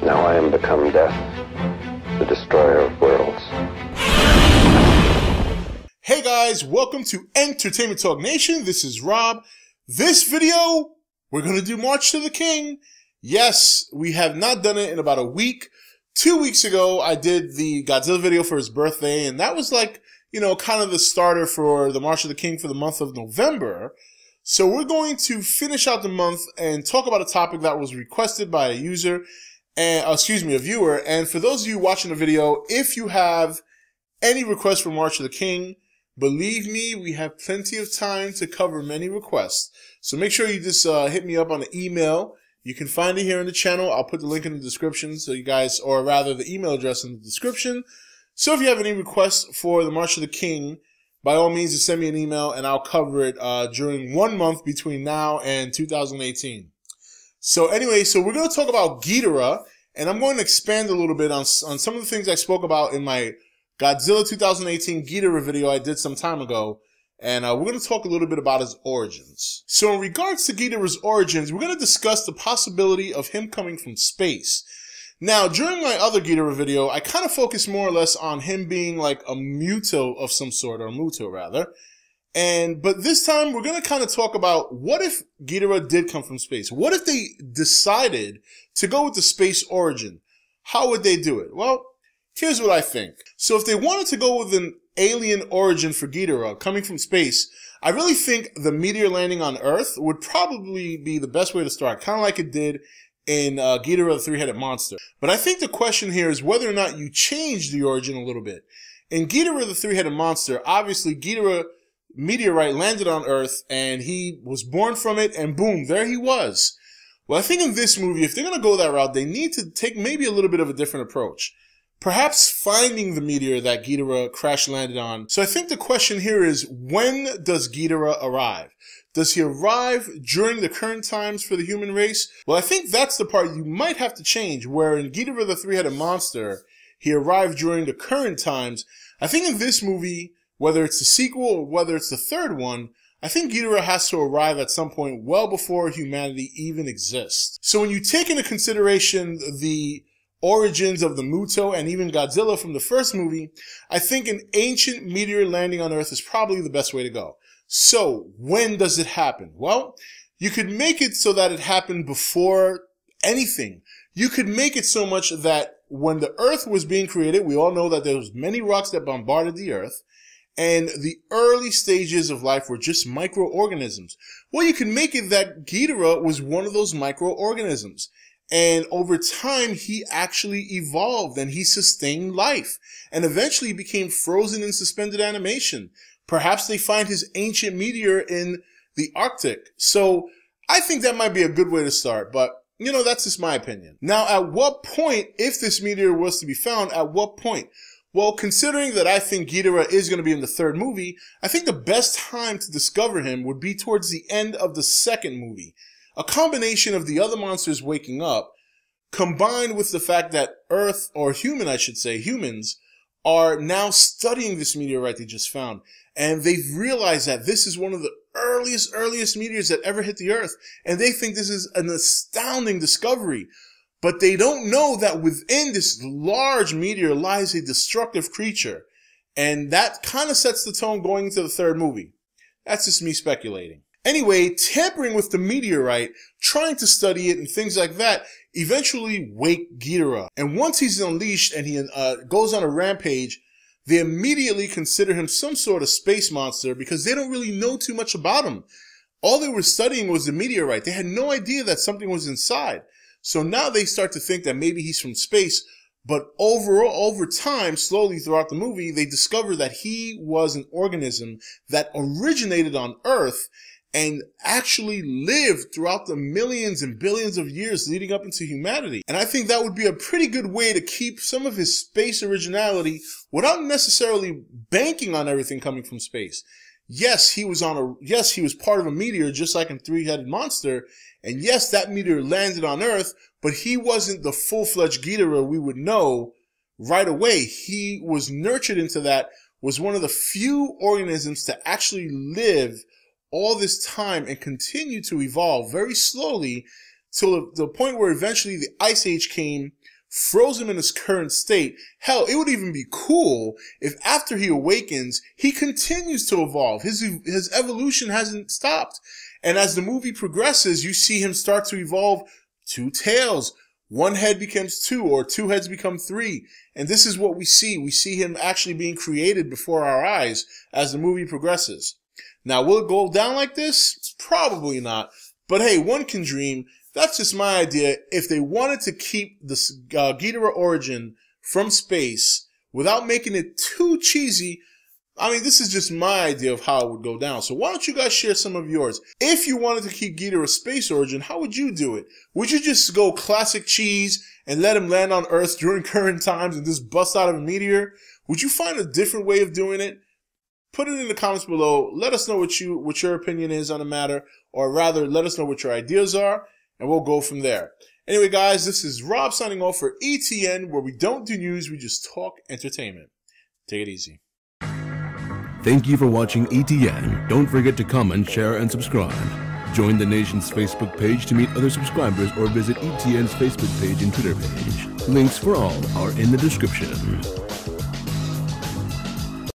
Now I am become death, the destroyer of worlds. Hey guys, welcome to Entertainment Talk Nation. This is Rob. This video, we're going to do March to the King. Yes, we have not done it in about a week. 2 weeks ago, I did the Godzilla video for his birthday, and that was like, you know, kind of the starter for the March of the King for the month of November. So we're going to finish out the month and talk about a topic that was requested by a user. And a viewer. And for those of you watching the video, if you have any requests for March of the King, believe me, we have plenty of time to cover many requests. So make sure you just hit me up on the email. You can find it here in the channel. I'll put the link in the description, so you guys, or rather the email address in the description. So if you have any requests for the March of the King, by all means, just send me an email and I'll cover it during 1 month between now and 2018. So anyway, we're going to talk about Ghidorah, and I'm going to expand a little bit on some of the things I spoke about in my Godzilla 2018 Ghidorah video I did some time ago, and we're going to talk a little bit about his origins. So in regards to Ghidorah's origins, we're going to discuss the possibility of him coming from space. Now, during my other Ghidorah video, I kind of focused more or less on him being like a MUTO of some sort, or MUTO rather. But this time we're going to kind of talk about what if Ghidorah did come from space? What if they decided to go with the space origin? How would they do it? Well, here's what I think. So if they wanted to go with an alien origin for Ghidorah coming from space, I really think the meteor landing on Earth would probably be the best way to start, kind of like it did in Ghidorah the Three-Headed Monster. But I think the question here is whether or not you change the origin a little bit. In Ghidorah the Three-Headed Monster, obviously Ghidorah meteorite landed on Earth and he was born from it, and boom, there he was. Well, I think in this movie, if they're going to go that route, they need to take maybe a little bit of a different approach. Perhaps finding the meteor that Ghidorah crash landed on. So I think the question here is, when does Ghidorah arrive? Does he arrive during the current times for the human race? Well, I think that's the part you might have to change, where in Ghidorah the Three-Headed Monster, he arrived during the current times. I think in this movie, whether it's the sequel or whether it's the third one, I think Ghidorah has to arrive at some point well before humanity even exists. So when you take into consideration the origins of the MUTO and even Godzilla from the first movie, I think an ancient meteor landing on Earth is probably the best way to go. So when does it happen? Well, you could make it so that it happened before anything. You could make it so much that when the Earth was being created, we all know that there was many rocks that bombarded the Earth, and the early stages of life were just microorganisms. Well, you can make it that Ghidorah was one of those microorganisms. And over time, he actually evolved and he sustained life and eventually became frozen in suspended animation. Perhaps they find his ancient meteor in the Arctic. So I think that might be a good way to start, but you know, that's just my opinion. Now, at what point, if this meteor was to be found, at what point? Well, considering that I think Ghidorah is going to be in the third movie, I think the best time to discover him would be towards the end of the second movie. A combination of the other monsters waking up, combined with the fact that Earth, or human I should say, humans, are now studying this meteorite they just found. And they've realized that this is one of the earliest meteors that ever hit the Earth. And they think this is an astounding discovery. But they don't know that within this large meteor lies a destructive creature. And that kind of sets the tone going into the third movie. That's just me speculating. Anyway, tampering with the meteorite, trying to study it and things like that, eventually wake Ghidorah. And once he's unleashed and he goes on a rampage, they immediately consider him some sort of space monster because they don't really know too much about him. All they were studying was the meteorite. They had no idea that something was inside. So now they start to think that maybe he's from space, but over time, slowly throughout the movie, they discover that he was an organism that originated on Earth and actually lived throughout the millions and billions of years leading up into humanity. And I think that would be a pretty good way to keep some of his space originality without necessarily banking on everything coming from space. Yes, he was part of a meteor, just like in Three-Headed Monster. And yes, that meteor landed on Earth, but he wasn't the full-fledged Ghidorah we would know right away. He was nurtured into that, was one of the few organisms to actually live all this time and continue to evolve very slowly till the point where eventually the Ice Age came, froze him in his current state. Hell, it would even be cool if after he awakens, he continues to evolve. His evolution hasn't stopped. And as the movie progresses, you see him start to evolve 2 tails. 1 head becomes 2, or 2 heads become 3. And this is what we see. We see him actually being created before our eyes as the movie progresses. Now, will it go down like this? Probably not. But hey, one can dream. That's just my idea. If they wanted to keep the Ghidorah origin from space without making it too cheesy, I mean, this is just my idea of how it would go down. So why don't you guys share some of yours? If you wanted to keep Ghidorah's space origin, how would you do it? Would you just go classic cheese and let him land on Earth during current times and just bust out of a meteor? Would you find a different way of doing it? Put it in the comments below. Let us know what your opinion is on the matter, or rather, let us know what your ideas are, and we'll go from there. Anyway, guys, this is Rob signing off for E.T.N, where we don't do news, we just talk entertainment. Take it easy. Thank you for watching E.T.N. Don't forget to comment, share, and subscribe. Join the nation's Facebook page to meet other subscribers or visit E.T.N's Facebook page and Twitter page. Links for all are in the description.